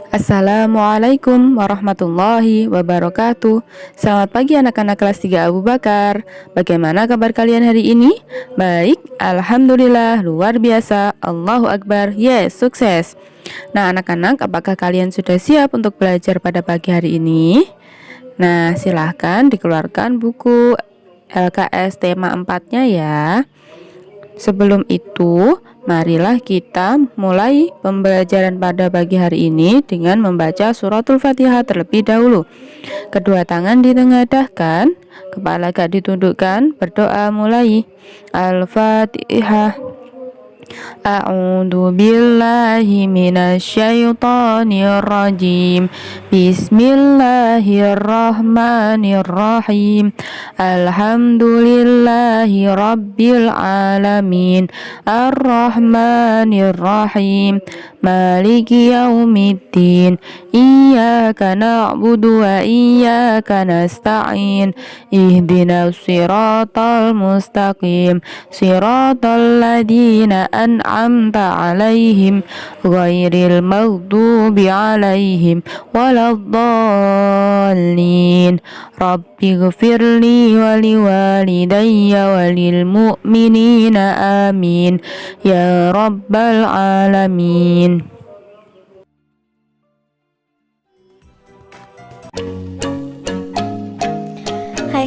Assalamualaikum warahmatullahi wabarakatuh. Selamat pagi anak-anak kelas 3 Abu Bakar. Bagaimana kabar kalian hari ini? Baik, alhamdulillah, luar biasa. Allahu Akbar. Yes, sukses. Nah, anak-anak, apakah kalian sudah siap untuk belajar pada pagi hari ini? Nah, silahkan dikeluarkan buku LKS tema 4-nya ya. Sebelum itu, marilah kita mulai pembelajaran pada pagi hari ini dengan membaca suratul Fatihah terlebih dahulu. Kedua tangan ditengadahkan, kepala agak ditundukkan, berdoa mulai. Al-Fatihah. A'udzu billahi minasyaitonir rajim. Bismillahirrahmanirrahim. Alhamdulillahi rabbil alamin. Arrahmanirrahim. Maliki yaumiddin. Iyyaka na'budu wa iyyaka nasta'in. Ihdinas siratal mustaqim. Siratal ladzina an'amta 'alaihim ghairil maghdubi 'alaihim waladdallin. Rabbighfirli wa liwalidayya walil mu'minina amin ya rabbal alamin.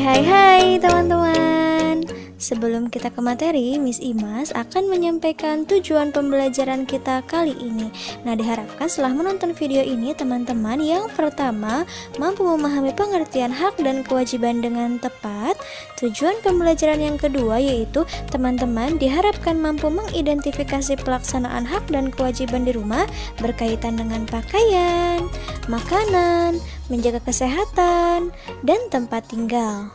Hai teman-teman. Sebelum kita ke materi, Miss Imas akan menyampaikan tujuan pembelajaran kita kali ini. Nah, diharapkan setelah menonton video ini, teman-teman yang pertama mampu memahami pengertian hak dan kewajiban dengan tepat. Tujuan pembelajaran yang kedua yaitu teman-teman diharapkan mampu mengidentifikasi pelaksanaan hak dan kewajiban di rumah berkaitan dengan pakaian, makanan, menjaga kesehatan, dan tempat tinggal.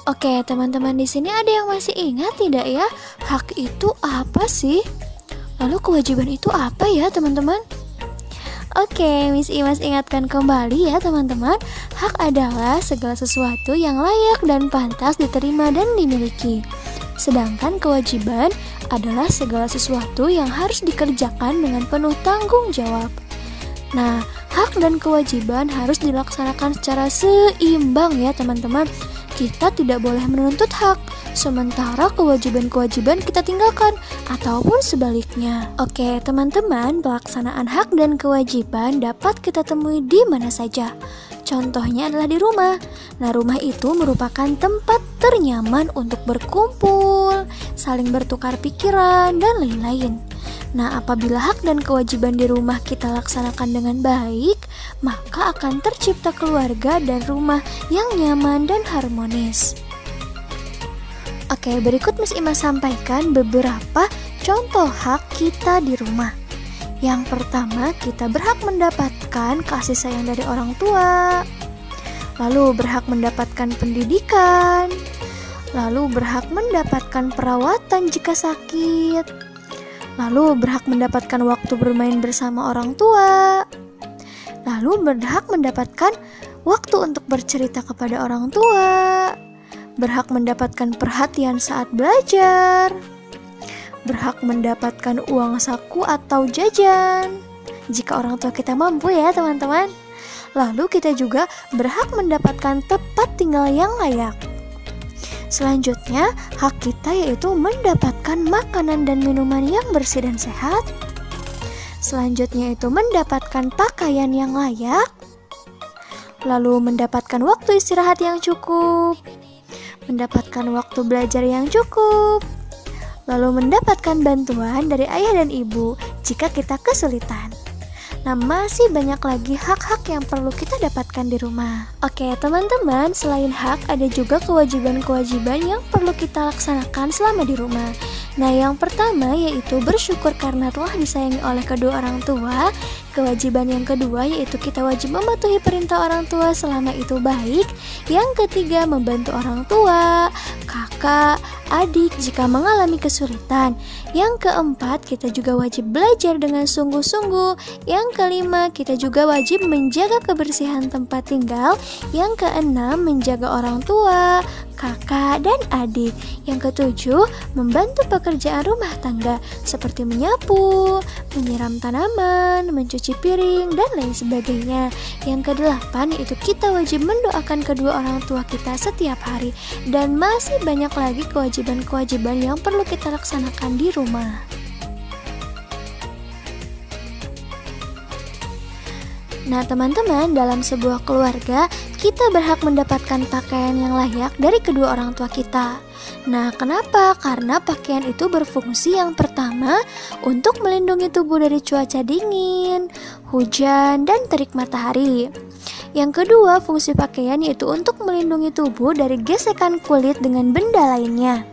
Oke, teman-teman, di sini ada yang masih ingat tidak ya? Hak itu apa sih? Lalu kewajiban itu apa ya, teman-teman? Oke, Miss Imas ingatkan kembali ya, teman-teman. Hak adalah segala sesuatu yang layak dan pantas diterima dan dimiliki. Sedangkan kewajiban adalah segala sesuatu yang harus dikerjakan dengan penuh tanggung jawab. Nah, hak dan kewajiban harus dilaksanakan secara seimbang ya, teman-teman. Kita tidak boleh menuntut hak, sementara kewajiban-kewajiban kita tinggalkan, ataupun sebaliknya. Oke, teman-teman, pelaksanaan hak dan kewajiban dapat kita temui di mana saja. Contohnya adalah di rumah. Nah, rumah itu merupakan tempat ternyaman untuk berkumpul, saling bertukar pikiran, dan lain-lain. Nah, apabila hak dan kewajiban di rumah kita laksanakan dengan baik, maka akan tercipta keluarga dan rumah yang nyaman dan harmonis. Oke, berikut Miss Ima sampaikan beberapa contoh hak kita di rumah. Yang pertama, kita berhak mendapatkan kasih sayang dari orang tua, lalu berhak mendapatkan pendidikan, lalu berhak mendapatkan perawatan jika sakit, lalu berhak mendapatkan waktu bermain bersama orang tua, lalu berhak mendapatkan waktu untuk bercerita kepada orang tua, berhak mendapatkan perhatian saat belajar, berhak mendapatkan uang saku atau jajan jika orang tua kita mampu ya, teman-teman. Lalu kita juga berhak mendapatkan tempat tinggal yang layak. Selanjutnya, hak kita yaitu mendapatkan makanan dan minuman yang bersih dan sehat. Selanjutnya itu mendapatkan pakaian yang layak. Lalu mendapatkan waktu istirahat yang cukup. Mendapatkan waktu belajar yang cukup. Lalu mendapatkan bantuan dari ayah dan ibu jika kita kesulitan. Nah, masih banyak lagi hak-hak yang perlu kita dapatkan di rumah. Oke, teman-teman, selain hak, ada juga kewajiban-kewajiban yang perlu kita laksanakan selama di rumah. Nah, yang pertama yaitu bersyukur karena telah disayangi oleh kedua orang tua. Kewajiban yang kedua yaitu kita wajib mematuhi perintah orang tua selama itu baik. Yang ketiga, membantu orang tua, kakak, adik jika mengalami kesulitan. Yang keempat, kita juga wajib belajar dengan sungguh-sungguh. Yang kelima, kita juga wajib menjaga kebersihan tempat tinggal. Yang keenam, menjaga orang tua, kakak, dan adik. Yang ketujuh, membantu pekerjaan rumah tangga seperti menyapu, menyiram tanaman, mencuci piring, dan lain sebagainya. Yang kedelapan, yaitu kita wajib mendoakan kedua orang tua kita setiap hari. Dan masih banyak lagi kewajiban-kewajiban yang perlu kita laksanakan di rumah. Nah teman-teman, dalam sebuah keluarga, kita berhak mendapatkan pakaian yang layak dari kedua orang tua kita. Nah kenapa? Karena pakaian itu berfungsi yang pertama untuk melindungi tubuh dari cuaca dingin, hujan, dan terik matahari. Yang kedua, fungsi pakaian yaitu untuk melindungi tubuh dari gesekan kulit dengan benda lainnya.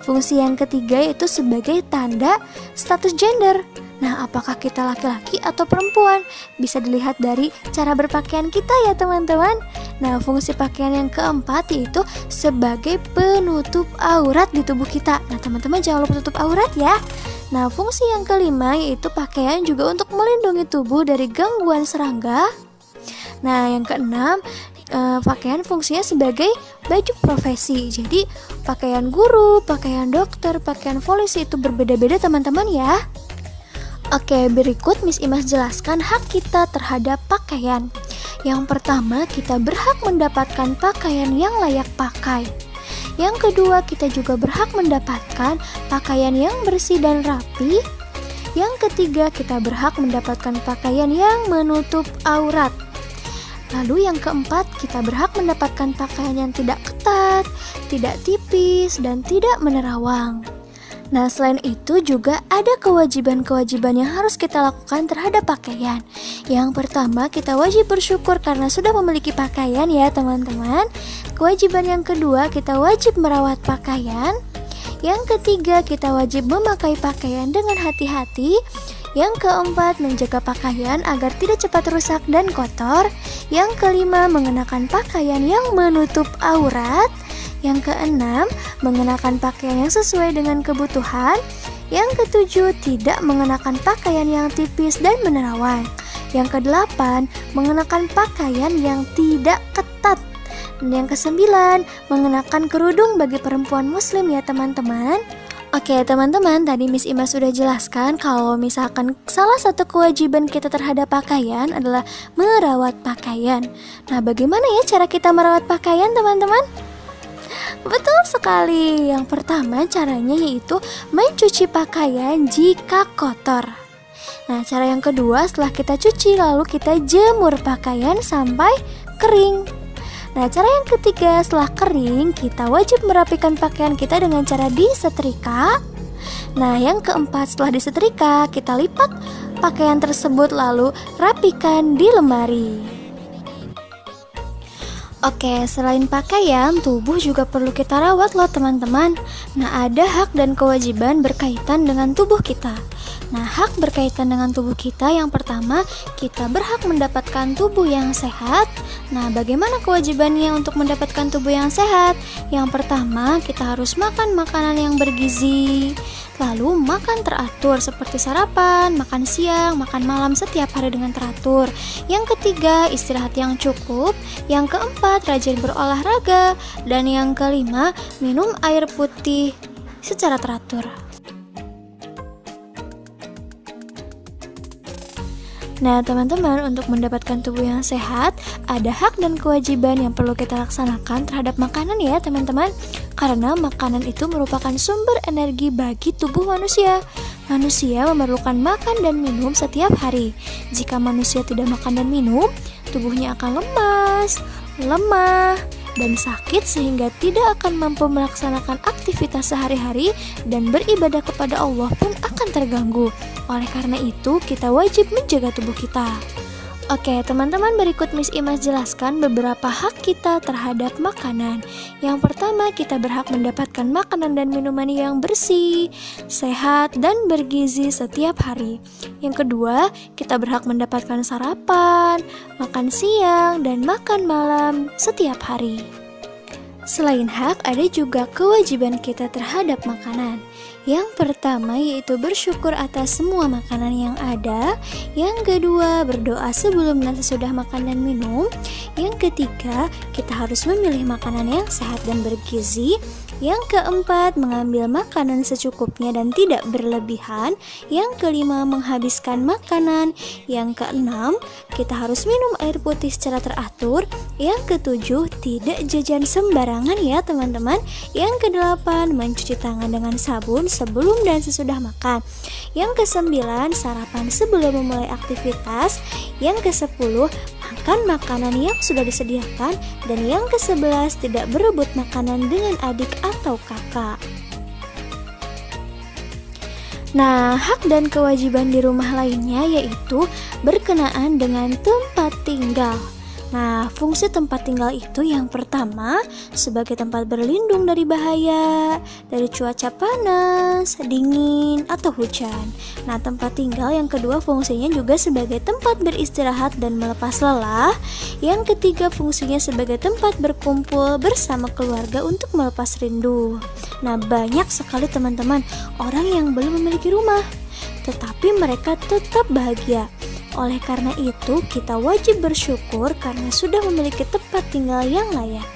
Fungsi yang ketiga yaitu sebagai tanda status gender. Nah, apakah kita laki-laki atau perempuan? Bisa dilihat dari cara berpakaian kita ya teman-teman. Nah, fungsi pakaian yang keempat yaitu sebagai penutup aurat di tubuh kita. Nah, teman-teman jangan lupa tutup aurat ya. Nah, fungsi yang kelima yaitu pakaian juga untuk melindungi tubuh dari gangguan serangga. Nah, yang keenam, pakaian fungsinya sebagai baju profesi. Jadi, pakaian guru, pakaian dokter, pakaian polisi itu berbeda-beda teman-teman ya. Oke, berikut Miss Imas jelaskan hak kita terhadap pakaian. Yang pertama, kita berhak mendapatkan pakaian yang layak pakai. Yang kedua, kita juga berhak mendapatkan pakaian yang bersih dan rapi. Yang ketiga, kita berhak mendapatkan pakaian yang menutup aurat. Lalu yang keempat, kita berhak mendapatkan pakaian yang tidak ketat, tidak tipis, dan tidak menerawang. Nah, selain itu juga ada kewajiban-kewajiban yang harus kita lakukan terhadap pakaian. Yang pertama, kita wajib bersyukur karena sudah memiliki pakaian ya teman-teman. Kewajiban yang kedua, kita wajib merawat pakaian. Yang ketiga, kita wajib memakai pakaian dengan hati-hati. Yang keempat, menjaga pakaian agar tidak cepat rusak dan kotor. Yang kelima, mengenakan pakaian yang menutup aurat. Yang keenam, mengenakan pakaian yang sesuai dengan kebutuhan. Yang ketujuh, tidak mengenakan pakaian yang tipis dan menerawang. Yang kedelapan, mengenakan pakaian yang tidak ketat. Dan yang kesembilan, mengenakan kerudung bagi perempuan muslim ya teman-teman. Oke teman-teman, tadi Miss Imas sudah jelaskan kalau misalkan salah satu kewajiban kita terhadap pakaian adalah merawat pakaian. Nah, bagaimana ya cara kita merawat pakaian teman-teman? Betul sekali. Yang pertama caranya yaitu mencuci pakaian jika kotor. Nah, cara yang kedua, setelah kita cuci lalu kita jemur pakaian sampai kering. Nah, cara yang ketiga, setelah kering kita wajib merapikan pakaian kita dengan cara disetrika. Nah, yang keempat, setelah disetrika kita lipat pakaian tersebut lalu rapikan di lemari. Oke, selain pakaian, tubuh juga perlu kita rawat loh teman-teman. Nah, ada hak dan kewajiban berkaitan dengan tubuh kita. Nah, hak berkaitan dengan tubuh kita yang pertama, kita berhak mendapatkan tubuh yang sehat. Nah, bagaimana kewajibannya untuk mendapatkan tubuh yang sehat? Yang pertama, kita harus makan makanan yang bergizi. Lalu makan teratur seperti sarapan, makan siang, makan malam setiap hari dengan teratur. Yang ketiga, istirahat yang cukup. Yang keempat, rajin berolahraga. Dan yang kelima, minum air putih secara teratur. Nah teman-teman, untuk mendapatkan tubuh yang sehat, ada hak dan kewajiban yang perlu kita laksanakan terhadap makanan ya teman-teman. Karena makanan itu merupakan sumber energi bagi tubuh manusia. Manusia memerlukan makan dan minum setiap hari. Jika manusia tidak makan dan minum, tubuhnya akan lemas, lemah, dan sakit sehingga tidak akan mampu melaksanakan aktivitas sehari-hari dan beribadah kepada Allah pun akan terganggu. Oleh karena itu, kita wajib menjaga tubuh kita. Oke, teman-teman, berikut Miss Imas jelaskan beberapa hak kita terhadap makanan. Yang pertama, kita berhak mendapatkan makanan dan minuman yang bersih, sehat, dan bergizi setiap hari. Yang kedua, kita berhak mendapatkan sarapan, makan siang, dan makan malam setiap hari. Selain hak, ada juga kewajiban kita terhadap makanan. Yang pertama yaitu bersyukur atas semua makanan yang ada. Yang kedua, berdoa sebelum dan sesudah makan dan minum. Yang ketiga, kita harus memilih makanan yang sehat dan bergizi. Yang keempat, mengambil makanan secukupnya dan tidak berlebihan. Yang kelima, menghabiskan makanan. Yang keenam, kita harus minum air putih secara teratur. Yang ketujuh, tidak jajan sembarangan ya teman-teman. Yang kedelapan, mencuci tangan dengan sabun sebelum dan sesudah makan. Yang kesembilan, sarapan sebelum memulai aktivitas. Yang kesepuluh, makan makanan yang sudah disediakan. Dan yang kesebelas, tidak berebut makanan dengan adik atau kakak. Nah, hak dan kewajiban di rumah lainnya yaitu berkenaan dengan tempat tinggal. Nah, fungsi tempat tinggal itu yang pertama sebagai tempat berlindung dari bahaya, dari cuaca panas, dingin, atau hujan. Nah, tempat tinggal yang kedua fungsinya juga sebagai tempat beristirahat dan melepas lelah. Yang ketiga fungsinya sebagai tempat berkumpul bersama keluarga untuk melepas rindu. Nah, banyak sekali teman-teman orang yang belum memiliki rumah, tetapi mereka tetap bahagia. Oleh karena itu, kita wajib bersyukur karena sudah memiliki tempat tinggal yang layak.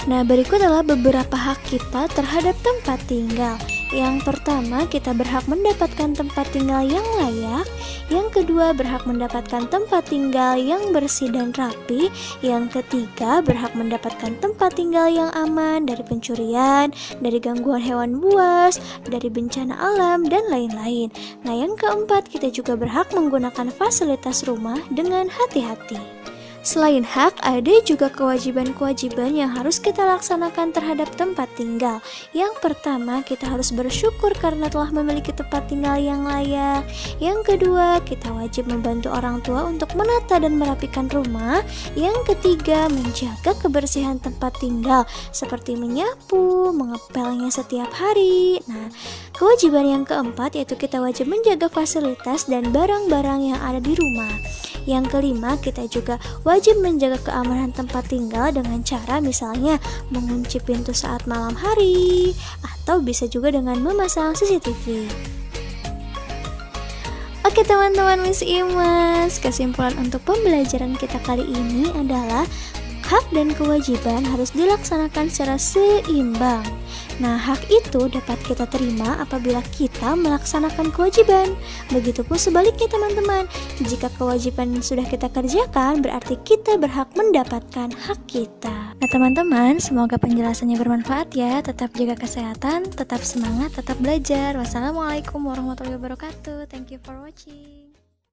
Nah, berikut adalah beberapa hak kita terhadap tempat tinggal. Yang pertama, kita berhak mendapatkan tempat tinggal yang layak. Yang kedua, berhak mendapatkan tempat tinggal yang bersih dan rapi. Yang ketiga, berhak mendapatkan tempat tinggal yang aman dari pencurian, dari gangguan hewan buas, dari bencana alam, dan lain-lain. Nah, yang keempat, kita juga berhak menggunakan fasilitas rumah dengan hati-hati. Selain hak, ada juga kewajiban-kewajiban yang harus kita laksanakan terhadap tempat tinggal. Yang pertama, kita harus bersyukur karena telah memiliki tempat tinggal yang layak. Yang kedua, kita wajib membantu orang tua untuk menata dan merapikan rumah. Yang ketiga, menjaga kebersihan tempat tinggal seperti menyapu, mengepelnya setiap hari. Nah, kewajiban yang keempat yaitu kita wajib menjaga fasilitas dan barang-barang yang ada di rumah. Yang kelima, kita juga wajib menjaga keamanan tempat tinggal dengan cara misalnya mengunci pintu saat malam hari, atau bisa juga dengan memasang CCTV. Oke teman-teman Miss Imas, kesimpulan untuk pembelajaran kita kali ini adalah hak dan kewajiban harus dilaksanakan secara seimbang. Nah, hak itu dapat kita terima apabila kita melaksanakan kewajiban. Begitupun sebaliknya teman-teman, jika kewajiban sudah kita kerjakan, berarti kita berhak mendapatkan hak kita. Nah teman-teman, semoga penjelasannya bermanfaat ya. Tetap jaga kesehatan, tetap semangat, tetap belajar. Wassalamualaikum warahmatullahi wabarakatuh. Thank you for watching.